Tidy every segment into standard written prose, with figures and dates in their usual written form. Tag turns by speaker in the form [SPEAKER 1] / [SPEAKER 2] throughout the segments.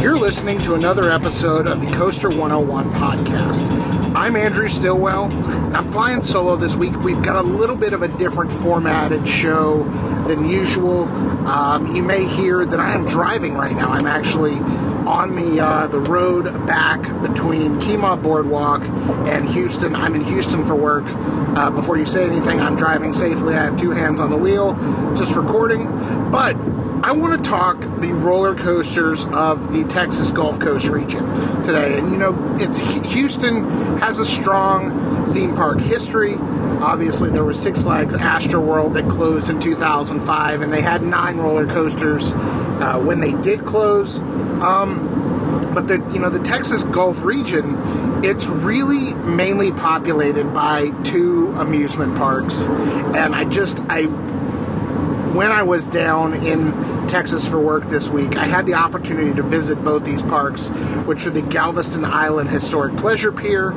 [SPEAKER 1] You're listening to another episode of the Coaster101 podcast. I'm Andrew Stillwell. I'm flying solo this week. We've got a little bit of a different formatted show than usual. You may hear that I am driving right now. I'm actually on the road back between Kemah Boardwalk and Houston. I'm in Houston for work. Before you say anything, I'm driving safely. I have two hands on the wheel, just recording. But I want to talk the roller coasters of the Texas Gulf Coast region today. And Houston has a strong theme park history. Obviously, there was Six Flags Astroworld that closed in 2005, and they had 9 roller coasters when they did close. But the Texas Gulf region, it's really mainly populated by 2 amusement parks. And when I was down in Texas for work this week, I had the opportunity to visit both these parks, which are the Galveston Island Historic Pleasure Pier.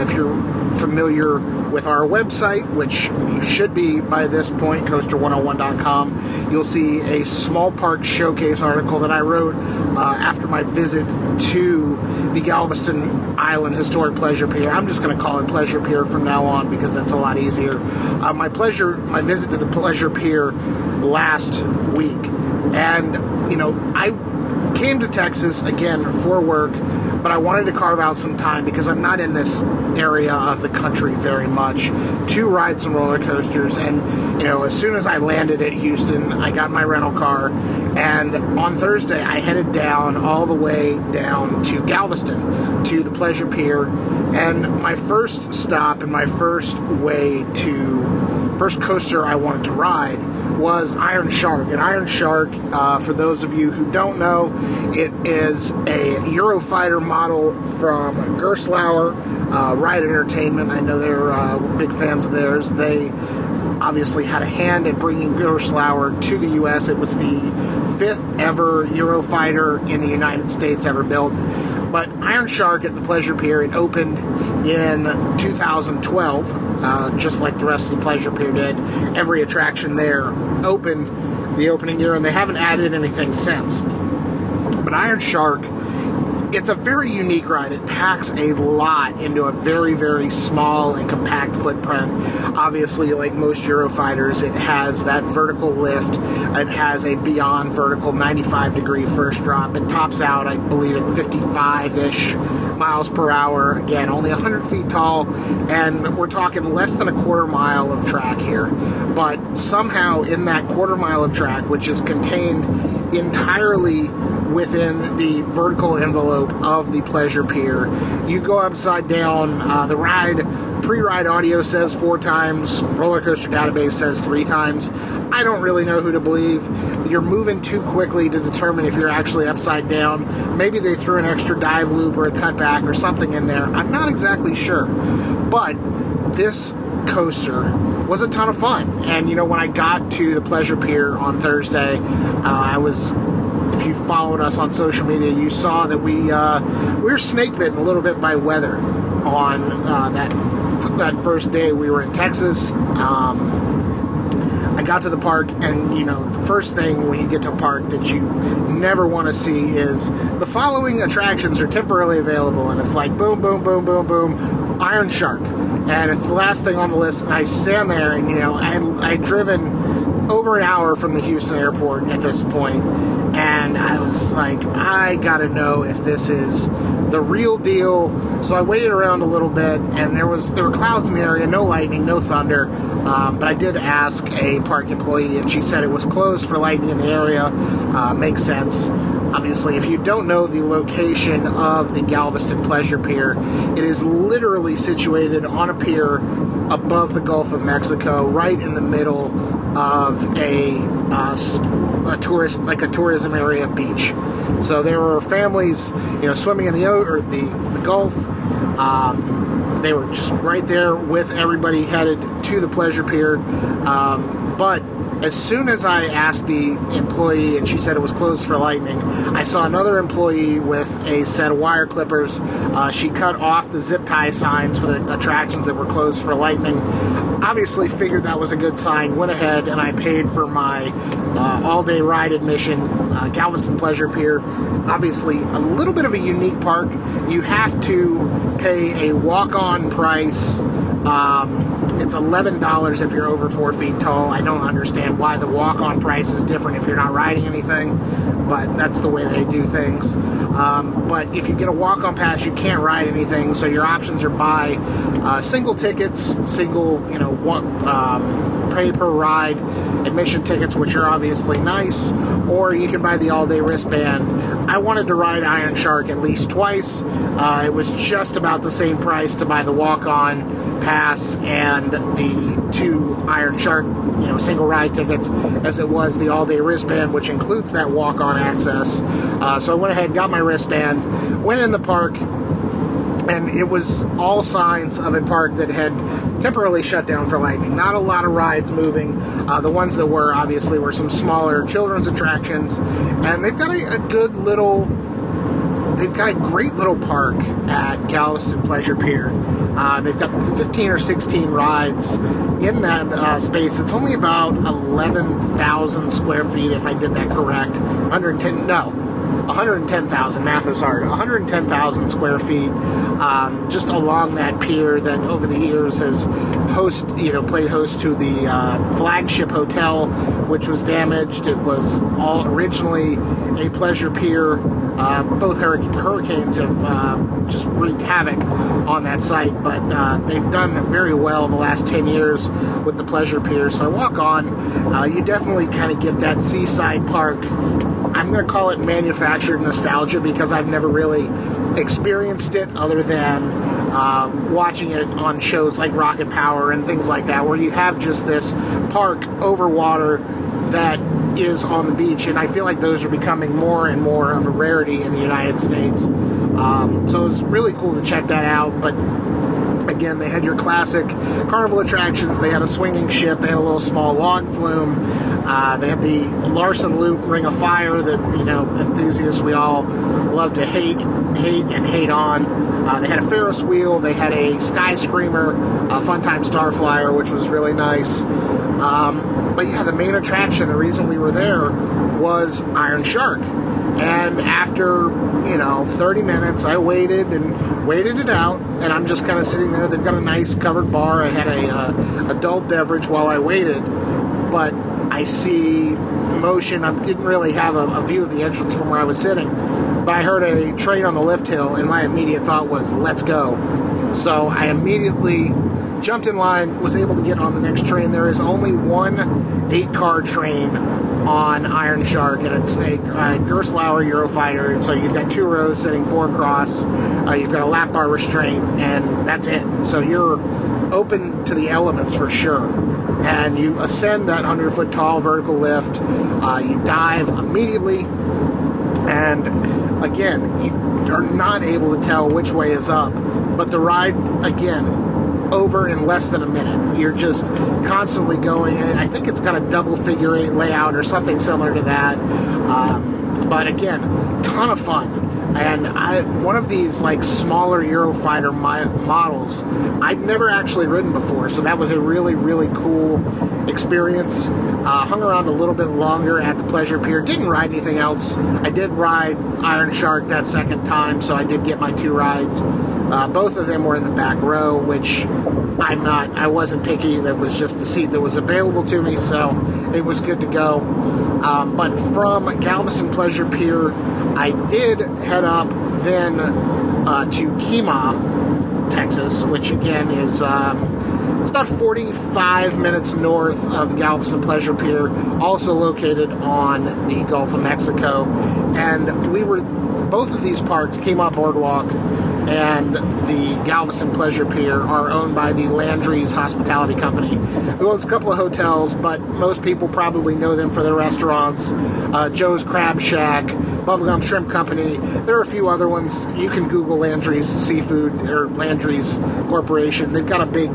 [SPEAKER 1] If you're familiar with our website, which you should be by this point, Coaster101.com, you'll see a small park showcase article that I wrote after my visit to the Galveston Island Historic Pleasure Pier. I'm just going to call it Pleasure Pier from now on because that's a lot easier. My visit to the Pleasure Pier last week, and I came to Texas again for work, but I wanted to carve out some time because I'm not in this area of the country very much to ride some roller coasters. And as soon as I landed at Houston, I got my rental car, and on Thursday I headed all the way down to Galveston to the Pleasure Pier. And my first stop and my first coaster I wanted to ride was Iron Shark. And Iron Shark, for those of you who don't know, it is a Eurofighter model from Gerstlauer Ride Entertainment. I know they're big fans of theirs. They obviously had a hand in bringing Gerstlauer to the U.S. It was the 5th ever Eurofighter in the United States ever built. But Iron Shark at the Pleasure Pier, it opened in 2012, just like the rest of the Pleasure Pier did. Every attraction there opened the opening year, and they haven't added anything since. But Iron Shark, it's a very unique ride. It packs a lot into a very, very small and compact footprint. Obviously, like most Eurofighters, it has that vertical lift. It has a beyond vertical 95-degree first drop. It tops out, I believe, at 55-ish miles per hour. Again, only 100 feet tall, and we're talking less than a quarter mile of track here. But somehow in that quarter mile of track, which is contained entirely within the vertical envelope of the Pleasure Pier, you go upside down. The pre-ride audio says 4 times, roller coaster database says 3 times. I don't really know who to believe. You're moving too quickly to determine if you're actually upside down. Maybe they threw an extra dive loop or a cutback or something in there. I'm not exactly sure. But this coaster was a ton of fun. And when I got to the Pleasure Pier on Thursday, if you followed us on social media, you saw that we were snake bitten a little bit by weather on that first day we were in Texas. I got to the park, and the first thing when you get to a park that you never want to see is the following attractions are temporarily available, and it's like boom, boom, boom, boom, boom, Iron Shark, and it's the last thing on the list. And I stand there, and I'd driven over an hour from the Houston airport at this point, and I was like, I gotta know if this is the real deal. So I waited around a little bit, and there were clouds in the area, no lightning, no thunder, but I did ask a park employee, and she said it was closed for lightning in the area. Makes sense. Obviously, if you don't know the location of the Galveston Pleasure Pier, it is literally situated on a pier above the Gulf of Mexico, right in the middle of a tourism area beach. So there were families, swimming in the Gulf. They were just right there with everybody headed to the Pleasure Pier. But As soon as I asked the employee and she said it was closed for lightning, I saw another employee with a set of wire clippers. She cut off the zip tie signs for the attractions that were closed for lightning. Obviously figured that was a good sign, went ahead and I paid for my all-day ride admission, Galveston Pleasure Pier. Obviously a little bit of a unique park. You have to pay a walk-on price. It's $11 if you're over 4 feet tall. I don't understand why the walk-on price is different if you're not riding anything, but that's the way they do things. But if you get a walk-on pass, you can't ride anything, so your options are buy single tickets, single, pay per ride admission tickets, which are obviously nice, or you can buy the all-day wristband. I wanted to ride Iron Shark at least twice. It was just about the same price to buy the walk-on pass and the 2 Iron Shark, single ride tickets as it was the all-day wristband, which includes that walk-on access. So I went ahead, got my wristband, went in the park, and it was all signs of a park that had temporarily shut down for lightning. Not a lot of rides moving. The ones that were, obviously, were some smaller children's attractions. And they've got a great little park at Galveston Pleasure Pier. They've got 15 or 16 rides in that space. It's only about 11,000 square feet, if I did that correct. 110,000, math is hard, 110,000 square feet, just along that pier that over the years has played host to the flagship hotel, which was damaged. It was all originally a pleasure pier. Both hurricanes have just wreaked havoc on that site, but they've done very well the last 10 years with the pleasure pier. So I walk on, you definitely kind of get that seaside park. I'm going to call it manufactured nostalgia because I've never really experienced it other than watching it on shows like Rocket Power and things like that, where you have just this park over water that is on the beach, and I feel like those are becoming more and more of a rarity in the United States. So it was really cool to check that out, but again, they had your classic carnival attractions. They had a swinging ship. They had a little small log flume. They had the Larson Loop Ring of Fire that, enthusiasts we all love to hate and hate on. They had a Ferris wheel. They had a Sky Screamer, a Funtime Starflyer, which was really nice. But yeah, the main attraction, the reason we were there, was Iron Shark. And after, 30 minutes, I waited it out, and I'm just kind of sitting there. They've got a nice covered bar. I had a adult beverage while I waited, but I see motion. I didn't really have a view of the entrance from where I was sitting, but I heard a train on the lift hill, and my immediate thought was, let's go. So I immediately jumped in line, was able to get on the next train. There is only one 8-car train on Iron Shark, and it's a Gerstlauer Eurofighter. So you've got 2 rows sitting 4 across. You've got a lap bar restraint, and that's it. So you're open to the elements for sure. And you ascend that 100-foot tall vertical lift. You dive immediately, and again, you are not able to tell which way is up. But the ride, again, over in less than a minute. You're just constantly going, and I think it's got a double figure 8 layout or something similar to that. But again, ton of fun. And one of these smaller Eurofighter models I'd never actually ridden before, so that was a really, really cool experience. Hung around a little bit longer at the Pleasure Pier. Didn't ride anything else. I did ride Iron Shark that second time, so I did get my 2 rides. Both of them were in the back row, which I wasn't picky. That was just the seat that was available to me, so it was good to go. But from Galveston Pleasure Pier, I did head up then to Kemah, Texas, which again is it's about 45 minutes north of Galveston Pleasure Pier, also located on the Gulf of Mexico. And we were both of these parks, Kemah Boardwalk and the Galveston Pleasure Pier, are owned by the Landry's Hospitality Company, who owns a couple of hotels, but most people probably know them for their restaurants. Joe's Crab Shack, Bubblegum Shrimp Company. There are a few other ones. You can Google Landry's Seafood or Landry's Corporation. They've got a big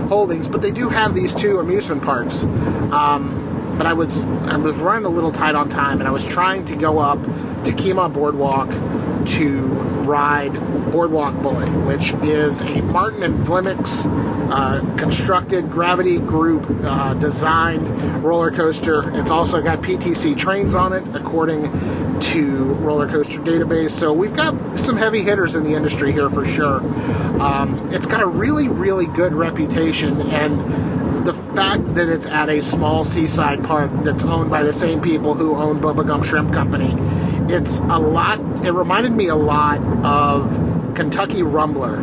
[SPEAKER 1] holdings, but they do have these two amusement parks. But I was running a little tight on time, and I was trying to go up to Kemah Boardwalk to ride Boardwalk Bullet, which is a Martin and Vlemix constructed Gravity Group designed roller coaster. It's also got PTC trains on it, according to Roller Coaster Database. So we've got some heavy hitters in the industry here for sure. It's got a really, really good reputation, and the fact that it's at a small seaside park that's owned by the same people who own Bubblegum Shrimp Company, it reminded me a lot of Kentucky Rumbler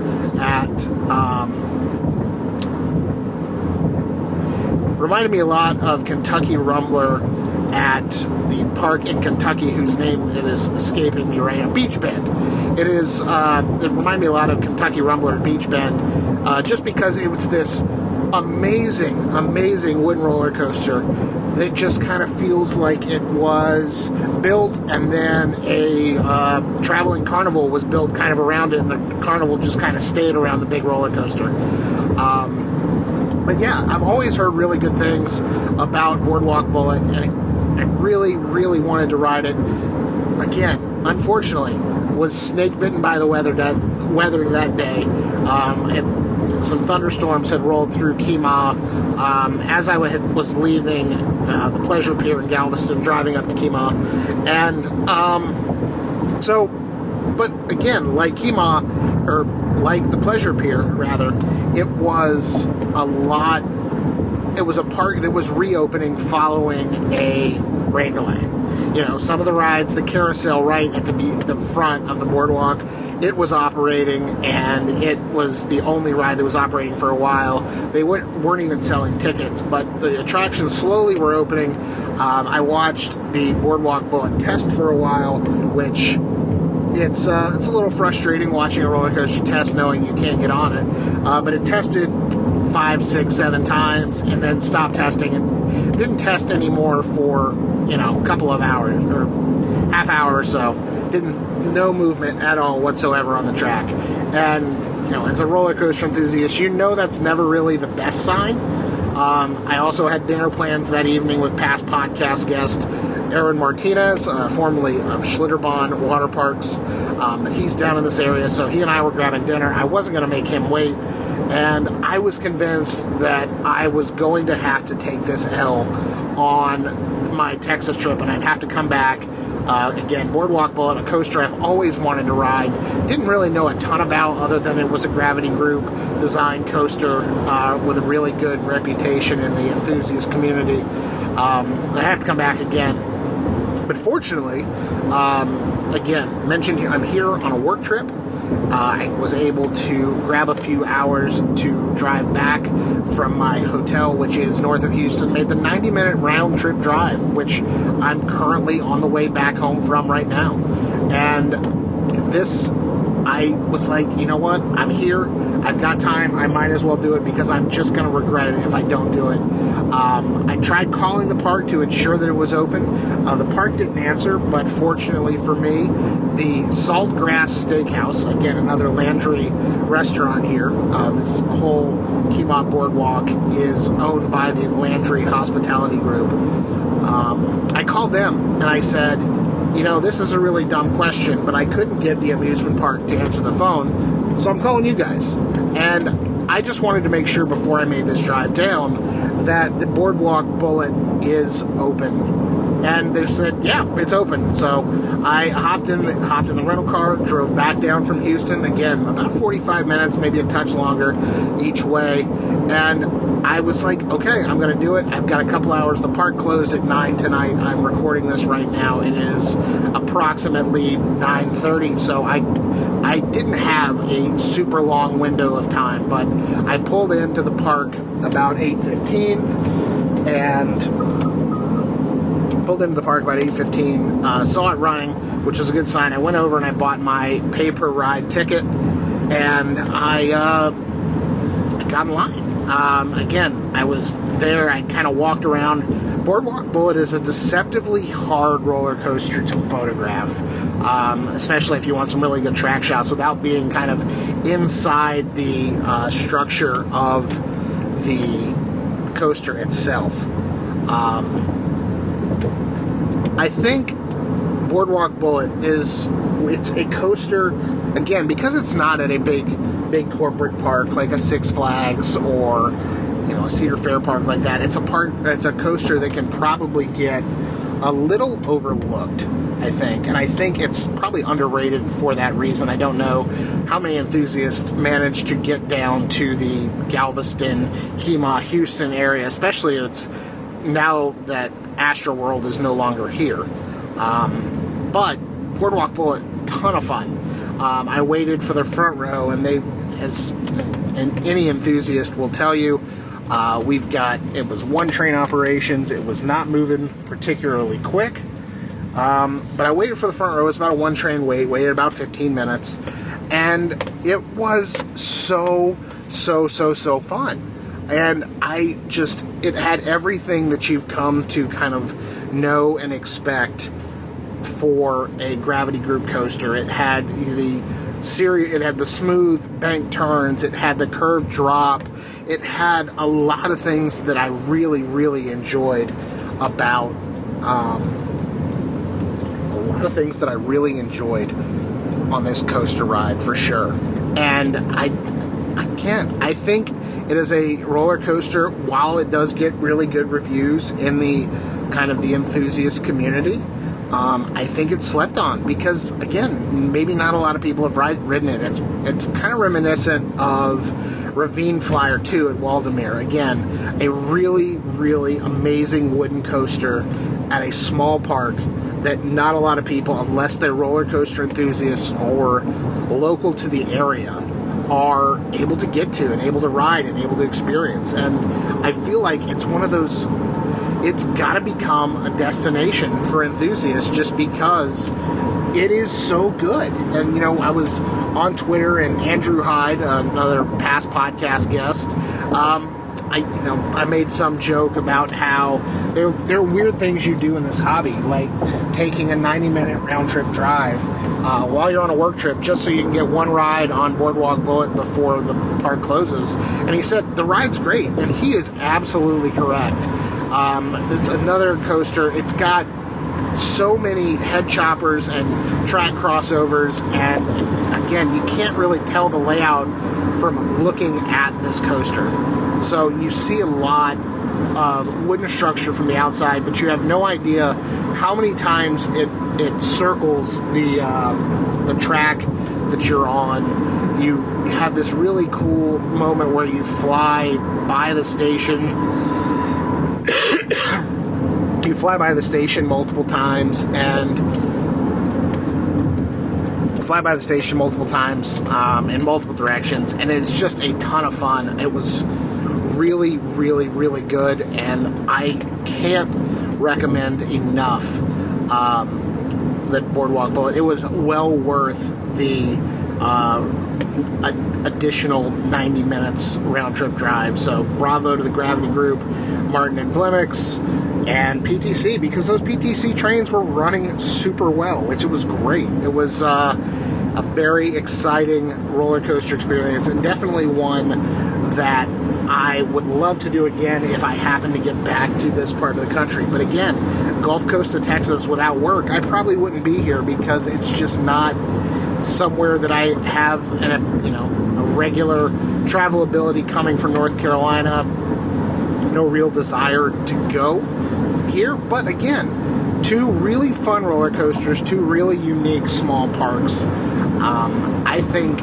[SPEAKER 1] at the park in Kentucky whose name it is escaping me right now, Beach Bend. It reminded me a lot of Kentucky Rumbler at Beach Bend, just because it was this amazing wooden roller coaster that just kind of feels like it was built and then a traveling carnival was built kind of around it, and the carnival just kind of stayed around the big roller coaster. But yeah, I've always heard really good things about Boardwalk Bullet, and I really, really wanted to ride it. Again, unfortunately, was snake bitten by the weather that day. Some thunderstorms had rolled through Kemah as I was leaving the Pleasure Pier in Galveston, driving up to Kemah. And but again, like Kemah, or like the Pleasure Pier, rather, it was a park that was reopening following a rain delay. You know, some of the rides, the carousel right at the front of the boardwalk, it was operating, and it was the only ride that was operating for a while. They weren't even selling tickets, but the attractions slowly were opening. I watched the Boardwalk Bullet test for a while, which it's a little frustrating watching a roller coaster test knowing you can't get on it. But it tested 5, 6, 7 times and then stopped testing and didn't test anymore for a couple of hours or half hour or so. No movement at all whatsoever on the track. And as a roller coaster enthusiast, that's never really the best sign. I also had dinner plans that evening with past podcast guest Aaron Martinez, formerly of Schlitterbahn Water Parks. He's down in this area, so he and I were grabbing dinner. I wasn't going to make him wait, and I was convinced that I was going to have to take this L on my Texas trip, and I'd have to come back. Again, Boardwalk Bullet, a coaster I've always wanted to ride. Didn't really know a ton about, other than it was a Gravity Group design coaster with a really good reputation in the enthusiast community. I have to come back again. But fortunately, again, mentioned here, I'm here on a work trip. I was able to grab a few hours to drive back from my hotel, which is north of Houston, made the 90-minute round-trip drive, which I'm currently on the way back home from right now. And I was like, you know what? I'm here. I've got time. I might as well do it, because I'm just going to regret it if I don't do it. I tried calling the park to ensure that it was open. The park didn't answer, but fortunately for me, the Saltgrass Steakhouse, again, another Landry restaurant here, this whole Kemah Boardwalk is owned by the Landry Hospitality Group. I called them and I said, this is a really dumb question, but I couldn't get the amusement park to answer the phone, so I'm calling you guys. And I just wanted to make sure before I made this drive down that the Boardwalk Bullet is open. And they said, yeah, it's open. So I hopped in the rental car, drove back down from Houston, again, about 45 minutes, maybe a touch longer each way. And I was like, okay, I'm going to do it. I've got a couple hours. The park closed at 9 tonight. I'm recording this right now. It is approximately 9:30. So I didn't have a super long window of time, but I pulled into the park about 8:15, and pulled into the park about 8:15, saw it running, which was a good sign. I went over and I bought my pay-per-ride ticket, and I got in line. Again, I was there, I kind of walked around. Boardwalk Bullet is a deceptively hard roller coaster to photograph, especially if you want some really good track shots without being kind of inside the structure of the coaster itself. I think Boardwalk Bullet it's a coaster, again, because it's not at a big corporate park like a Six Flags or a Cedar Fair park like that. It's a coaster that can probably get a little overlooked, I think, and I think it's probably underrated for that reason. I don't know how many enthusiasts manage to get down to the Galveston, Kemah, Houston area, especially it's now that Astroworld is no longer here. But Boardwalk Bullet, ton of fun. I waited for the front row, and any enthusiast will tell you, it was one train operations. It was not moving particularly quick. But I waited for the front row. It was about a one train wait. Waited about 15 minutes. And it was so fun. And it had everything that you've come to kind of know and expect for a gravity group coaster. It had the smooth bank turns. It had the curved drop. It had a lot of things that I really, really enjoyed about. On this coaster ride, for sure. And I think it is a roller coaster, while it does get really good reviews in the kind of the enthusiast community. I think it's slept on because, again, maybe not a lot of people have ridden it. It's kind of reminiscent of Ravine Flyer 2 at Waldameer. Again, a really, really amazing wooden coaster at a small park that not a lot of people, unless they're roller coaster enthusiasts or local to the area, are able to get to and able to ride and able to experience. And I feel like it's one of those, it's got to become a destination for enthusiasts just because it is so good. And, I was on Twitter, and Andrew Hyde, another past podcast guest, I made some joke about how there are weird things you do in this hobby, like taking a 90-minute round-trip drive while you're on a work trip just so you can get one ride on Boardwalk Bullet before the park closes. And he said, the ride's great, and he is absolutely correct. It's another coaster. It's got so many head choppers and track crossovers, and again, you can't really tell the layout from looking at this coaster. So you see a lot of wooden structure from the outside, but you have no idea how many times it circles the track that you're on. You have this really cool moment where you fly by the station. You fly by the station multiple times in multiple directions, and it's just a ton of fun. It was really, really, really good, and I can't recommend enough that Boardwalk Bullet. It was well worth the additional 90 minutes round-trip drive. So bravo to the Gravity Group, Martin and Vlemix, and PTC, because those PTC trains were running super well, which it was great. It was a very exciting roller coaster experience, and definitely one that I would love to do again if I happen to get back to this part of the country. But again, Gulf Coast of Texas without work, I probably wouldn't be here because it's just not somewhere that I have a regular travel ability coming from North Carolina. No real desire to go here. But again, two really fun roller coasters, two really unique small parks. I think,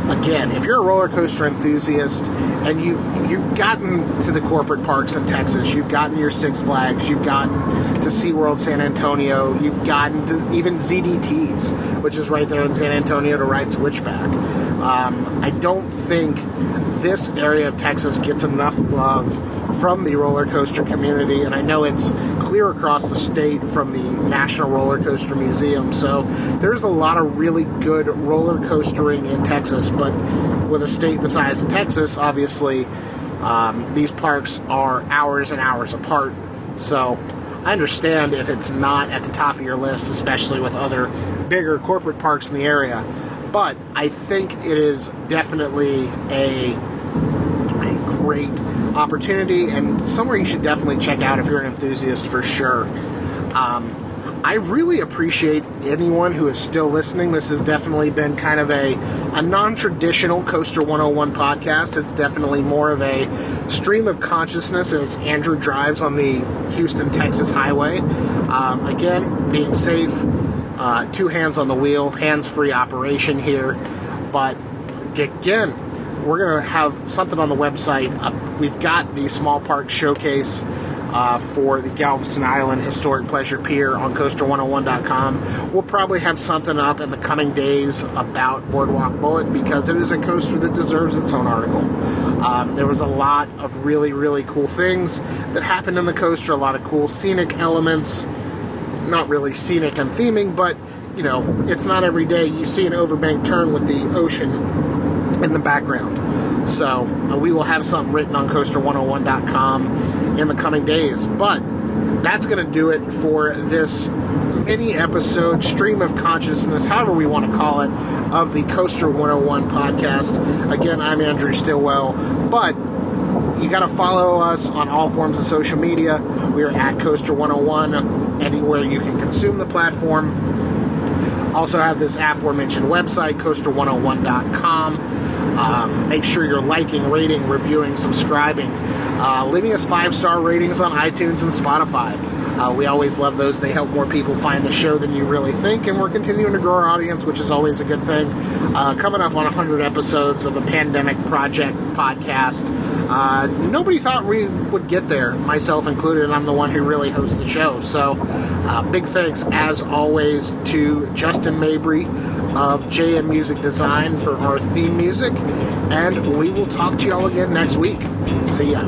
[SPEAKER 1] again, if you're a roller coaster enthusiast and you've gotten to the corporate parks in Texas, you've gotten your Six Flags, you've gotten to SeaWorld San Antonio, you've gotten to even ZDTs, which is right there in San Antonio, to ride Switchback. I don't think this area of Texas gets enough love from the roller coaster community, and I know it's clear across the state from the National Roller Coaster Museum, so there's a lot of really good roller coastering in Texas, but with a state the size of Texas, obviously, these parks are hours and hours apart, so I understand if it's not at the top of your list, especially with other bigger corporate parks in the area, but I think it is definitely a great opportunity and somewhere you should definitely check out if you're an enthusiast for sure. I really appreciate anyone who is still listening. This has definitely been kind of a non-traditional Coaster 101 podcast. It's definitely more of a stream of consciousness as Andrew drives on the Houston, Texas highway. Again, being safe, 2 hands on the wheel, hands-free operation here. But again, we're going to have something on the website. We've got the small park showcase for the Galveston Island Historic Pleasure Pier on Coaster101.com. We'll probably have something up in the coming days about Boardwalk Bullet because it is a coaster that deserves its own article. There was a lot of really, really cool things that happened in the coaster, a lot of cool scenic elements. Not really scenic and theming, but, you know, it's not every day you see an overbank turn with the ocean in the background. So we will have something written on Coaster101.com in the coming days. But that's going to do it for this mini episode, stream of consciousness, however we want to call it, of the Coaster 101 podcast. Again, I'm Andrew Stillwell, but you got to follow us on all forms of social media. We are at Coaster 101 anywhere you can consume the platform. Also have this aforementioned website, Coaster101.com. Make sure you're liking, rating, reviewing, subscribing, leaving us 5-star ratings on iTunes and Spotify. We always love those. They help more people find the show than you really think, and we're continuing to grow our audience, which is always a good thing. Coming up on 100 episodes of the Pandemic Project podcast. Nobody thought we would get there, myself included, and I'm the one who really hosts the show. So big thanks, as always, to Justin Mabry of JM Music Design for our theme music, and we will talk to y'all again next week. See ya.